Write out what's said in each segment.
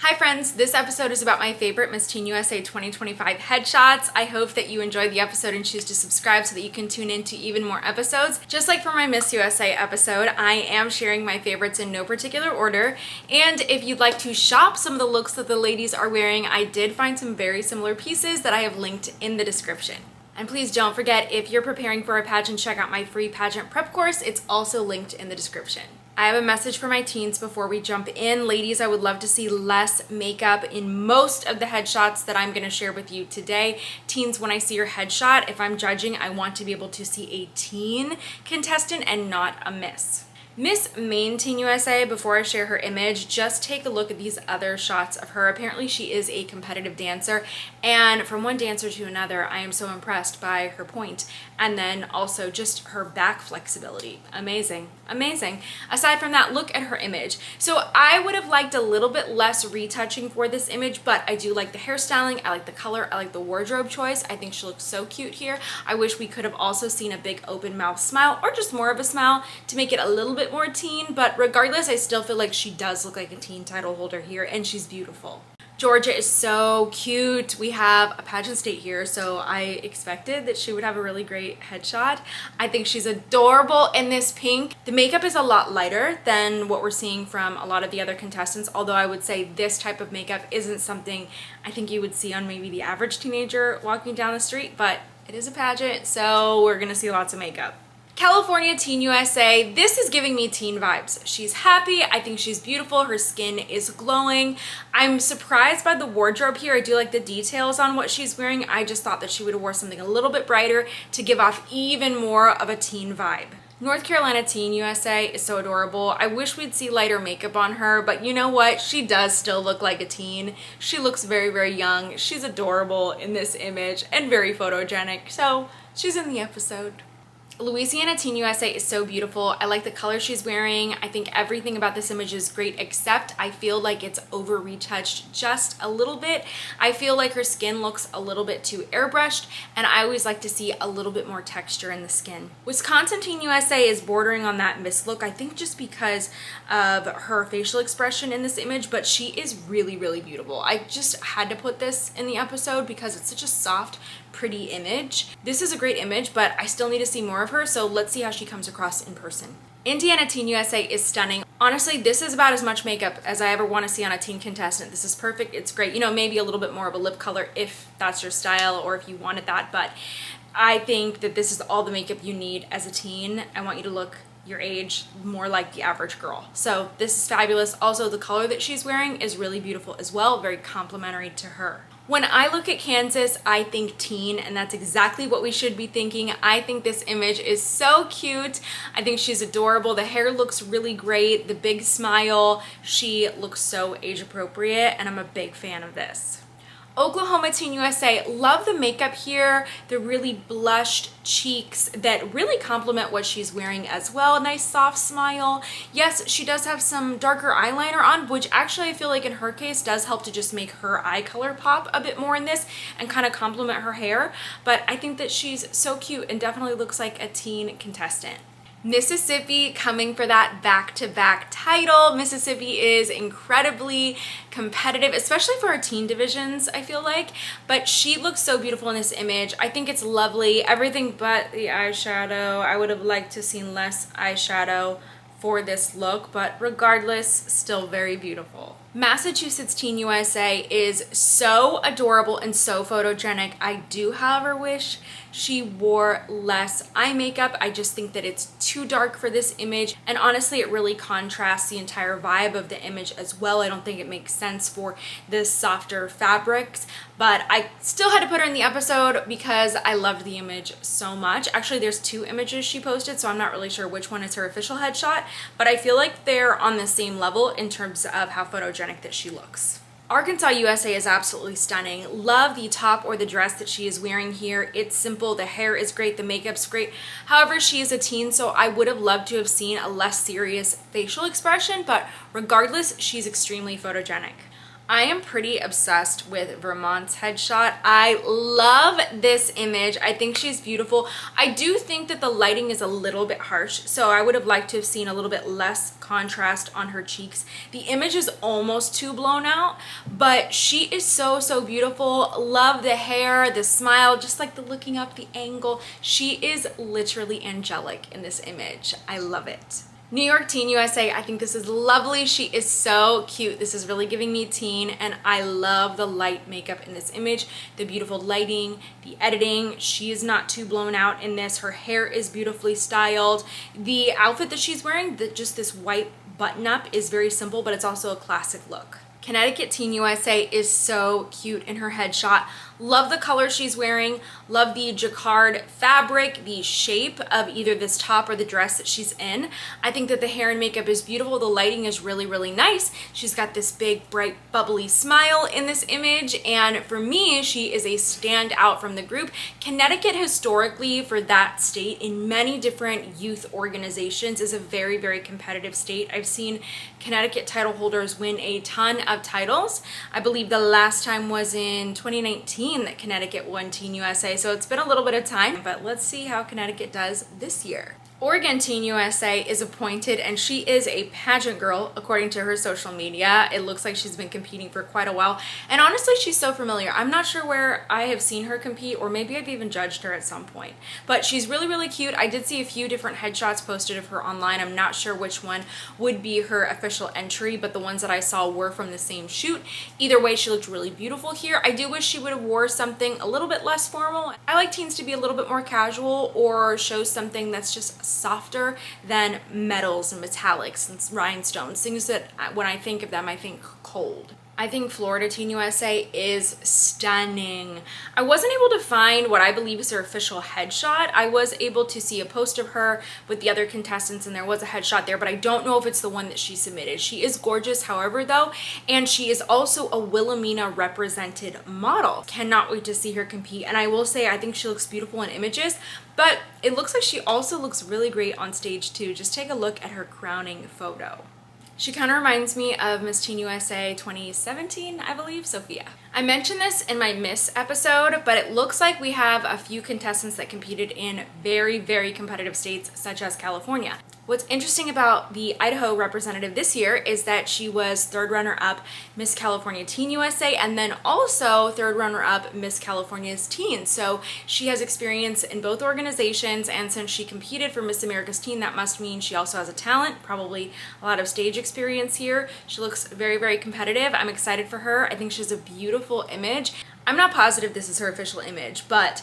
Hi friends, this episode is about my favorite Miss Teen USA 2025 headshots. I hope that you enjoyed the episode and choose to subscribe so that you can tune in to even more episodes. Just like for my Miss USA episode, I am sharing my favorites in no particular order. And if you'd like to shop some of the looks that the ladies are wearing, I did find some very similar pieces that I have linked in the description. And please don't forget, if you're preparing for a pageant, check out my free pageant prep course. It's also linked in the description. I have a message for my teens before we jump in. Ladies, I would love to see less makeup in most of the headshots that I'm gonna share with you today. Teens, when I see your headshot, if I'm judging, I want to be able to see a teen contestant and not a miss. Miss Main Teen USA, before I share her image, just take a look at these other shots of her. Apparently she is a competitive dancer, and from one dancer to another, I am so impressed by her point. And then also just her back flexibility. Amazing, amazing. Aside from that, look at her image. So I would have liked a little bit less retouching for this image, but I do like the hairstyling, I like the color, I like the wardrobe choice. I think she looks so cute here. I wish we could have also seen a big open mouth smile or just more of a smile to make it a little bit more teen, but regardless, I still feel like she does look like a teen title holder here, and she's beautiful. Georgia is so cute. We have a pageant state here, so I expected that she would have a really great headshot. I think she's adorable in this pink. The makeup is a lot lighter than what we're seeing from a lot of the other contestants, although I would say this type of makeup isn't something I think you would see on maybe the average teenager walking down the street, but it is a pageant, so we're gonna see lots of makeup. California Teen USA, this is giving me teen vibes. She's happy, I think she's beautiful, her skin is glowing. I'm surprised by the wardrobe here. I do like the details on what she's wearing. I just thought that she would have worn something a little bit brighter to give off even more of a teen vibe. North Carolina Teen USA is so adorable. I wish we'd see lighter makeup on her, but you know what? She does still look like a teen. She looks very, very young. She's adorable in this image and very photogenic, so she's in the episode. Louisiana Teen USA is so beautiful. I like the color she's wearing. I think everything about this image is great, except I feel like it's over retouched just a little bit. I feel like her skin looks a little bit too airbrushed, and I always like to see a little bit more texture in the skin. Wisconsin Teen USA is bordering on that miss look, I think just because of her facial expression in this image, but she is really, really beautiful. I just had to put this in the episode because it's such a soft, pretty image. This is a great image, but I still need to see more of her, so let's see how she comes across in person. Indiana Teen USA is stunning. Honestly, this is about as much makeup as I ever want to see on a teen contestant. This is perfect, it's great. You know, maybe a little bit more of a lip color if that's your style or if you wanted that, but I think that this is all the makeup you need as a teen. I want you to look your age, more like the average girl. So this is fabulous. Also, the color that she's wearing is really beautiful as well, very complimentary to her. When I look at Kansas, I think teen, and that's exactly what we should be thinking. I think this image is so cute. I think she's adorable. The hair looks really great. The big smile. She looks so age appropriate, and I'm a big fan of this. Oklahoma Teen USA, love the makeup here, the really blushed cheeks that really complement what she's wearing as well. A nice soft smile. Yes, she does have some darker eyeliner on, which actually I feel like in her case does help to just make her eye color pop a bit more in this and kind of complement her hair. But I think that she's so cute and definitely looks like a teen contestant. Mississippi coming for that back-to-back title. Mississippi is incredibly competitive, especially for our teen divisions, I feel like, but she looks so beautiful in this image. I think it's lovely, everything but the eyeshadow. I would have liked to seen less eyeshadow for this look, but regardless, still very beautiful. Massachusetts Teen USA is so adorable and so photogenic. I do, however, wish she wore less eye makeup. I just think that it's too dark for this image, and honestly it really contrasts the entire vibe of the image as well. I don't think it makes sense for the softer fabrics, but I still had to put her in the episode because I loved the image so much. Actually, there's two images she posted, so I'm not really sure which one is her official headshot, but I feel like they're on the same level in terms of how photogenic that she looks. Arkansas USA is absolutely stunning. Love the top or the dress that she is wearing here. It's simple, the hair is great, the makeup's great. However, she is a teen, so I would have loved to have seen a less serious facial expression, but regardless, she's extremely photogenic. I am pretty obsessed with Vermont's headshot. I love this image. I think she's beautiful. I do think that the lighting is a little bit harsh, so I would have liked to have seen a little bit less contrast on her cheeks. The image is almost too blown out, but she is so, so beautiful. Love the hair, the smile, just like the looking up, the angle. She is literally angelic in this image. I love it. New York Teen USA, I think this is lovely. She is so cute. This is really giving me teen, and I love the light makeup in this image, the beautiful lighting, the editing. She is not too blown out in this. Her hair is beautifully styled. The outfit that she's wearing, just this white button up, is very simple, but it's also a classic look. Connecticut Teen USA is so cute in her headshot. Love the color she's wearing. Love the jacquard fabric, the shape of either this top or the dress that she's in. I think that the hair and makeup is beautiful. The lighting is really, really nice. She's got this big, bright, bubbly smile in this image. And for me, she is a standout from the group. Connecticut historically, for that state, in many different youth organizations, is a very, very competitive state. I've seen Connecticut title holders win a ton of titles. I believe the last time was in 2019 that Connecticut won Teen USA, so it's been a little bit of time, but let's see how Connecticut does this year. Oregon Teen USA is appointed, and she is a pageant girl according to her social media. It looks like she's been competing for quite a while, and honestly, she's so familiar. I'm not sure where I have seen her compete, or maybe I've even judged her at some point, but she's really, really cute. I did see a few different headshots posted of her online. I'm not sure which one would be her official entry, but the ones that I saw were from the same shoot. Either way, she looked really beautiful here. I do wish she would have wore something a little bit less formal. I like teens to be a little bit more casual, or show something that's just softer than metals and metallics and rhinestones, things that when I think of them, I think cold. I think Florida Teen USA is stunning. I wasn't able to find what I believe is her official headshot. I was able to see a post of her with the other contestants, and there was a headshot there, but I don't know if it's the one that she submitted. She is gorgeous, however, though, and she is also a Wilhelmina represented model. Cannot wait to see her compete, and I will say I think she looks beautiful in images, but it looks like she also looks really great on stage too. Just take a look at her crowning photo. She kind of reminds me of Miss Teen USA 2017, I believe, Sophia. I mentioned this in my Miss episode, but it looks like we have a few contestants that competed in very, very competitive states such as California. What's interesting about the Idaho representative this year is that she was third runner-up Miss California Teen USA, and then also third runner-up Miss California's Teen. So she has experience in both organizations, and since she competed for Miss America's Teen, that must mean she also has a talent, probably a lot of stage experience here. She looks very, very competitive. I'm excited for her. I think she has a beautiful image. I'm not positive this is her official image, but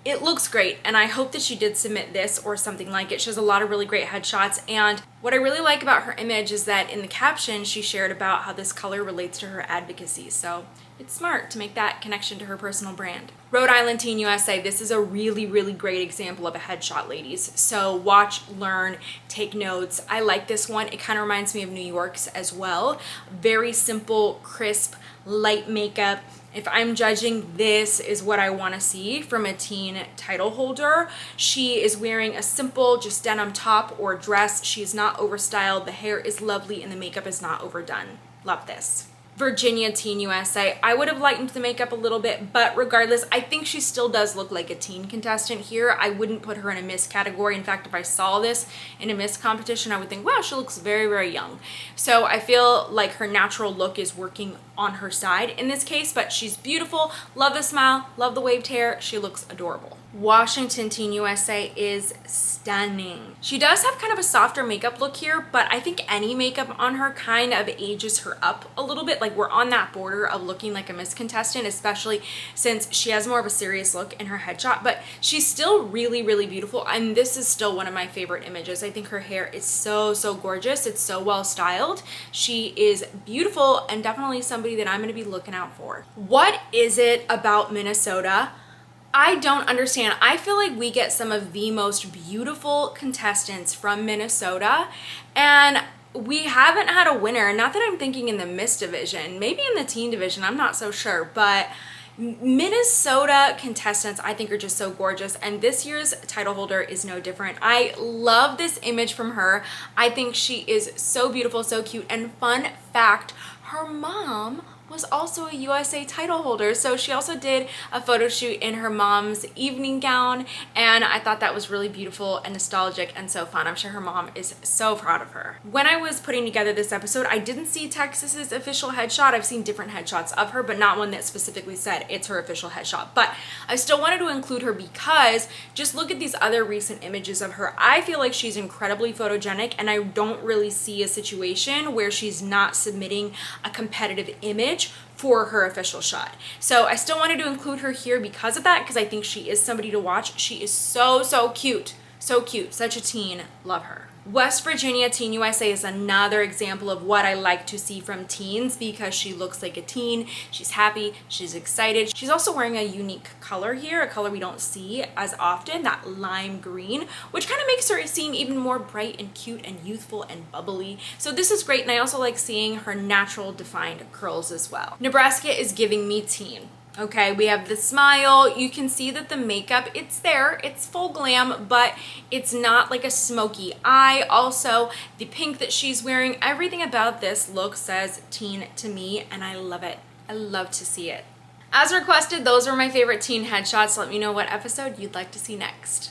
it looks great, and I hope that she did submit this or something like it. She has a lot of really great headshots, and what I really like about her image is that in the caption she shared about how this color relates to her advocacy, so it's smart to make that connection to her personal brand. Rhode Island Teen USA, this is a really, really great example of a headshot, ladies. So watch, learn, take notes. I like this one. It kind of reminds me of New York's as well. Very simple, crisp, light makeup. If I'm judging, this is what I want to see from a teen title holder. She is wearing a simple, just denim top or dress. She is not overstyled. The hair is lovely and the makeup is not overdone. Love this. Virginia Teen USA. I would have lightened the makeup a little bit, but regardless, I think she still does look like a teen contestant here. I wouldn't put her in a Miss category. In fact, if I saw this in a Miss competition, I would think, wow, she looks very, very young. So I feel like her natural look is working on her side in this case, but she's beautiful. Love the smile, love the waved hair. She looks adorable. Washington Teen USA is stunning. She does have kind of a softer makeup look here, but I think any makeup on her kind of ages her up a little bit. Like, we're on that border of looking like a Miss contestant, especially since she has more of a serious look in her headshot, but she's still really, really beautiful, and this is still one of my favorite images. I think her hair is so, so gorgeous. It's so well styled. She is beautiful and definitely somebody that I'm going to be looking out for. What is it about Minnesota? I don't understand. I feel like we get some of the most beautiful contestants from Minnesota, and we haven't had a winner. Not that I'm thinking in the Miss division, maybe in the teen division, I'm not so sure, but Minnesota contestants I think are just so gorgeous, and this year's title holder is no different. I love this image from her. I think she is so beautiful, so cute, and fun fact, her mom was also a USA title holder. So she also did a photo shoot in her mom's evening gown, and I thought that was really beautiful and nostalgic and so fun. I'm sure her mom is so proud of her. When I was putting together this episode, I didn't see Texas's official headshot. I've seen different headshots of her, but not one that specifically said it's her official headshot. But I still wanted to include her because just look at these other recent images of her. I feel like she's incredibly photogenic, and I don't really see a situation where she's not submitting a competitive image for her official shot. So I still wanted to include her here because of that, because I think she is somebody to watch. She is so cute. So cute. Such a teen. Love her. West Virginia Teen USA is another example of what I like to see from teens because she looks like a teen. She's happy. She's excited. She's also wearing a unique color here, a color we don't see as often, that lime green, which kind of makes her seem even more bright and cute and youthful and bubbly. So this is great, and I also like seeing her natural defined curls as well. Nebraska is giving me teen. Okay, we have the smile. You can see that the makeup, it's there, it's full glam, but it's not like a smoky eye. Also, the pink that she's wearing, everything about this look says teen to me, and I love it. I love to see it. As requested, those were my favorite teen headshots. Let me know what episode you'd like to see next.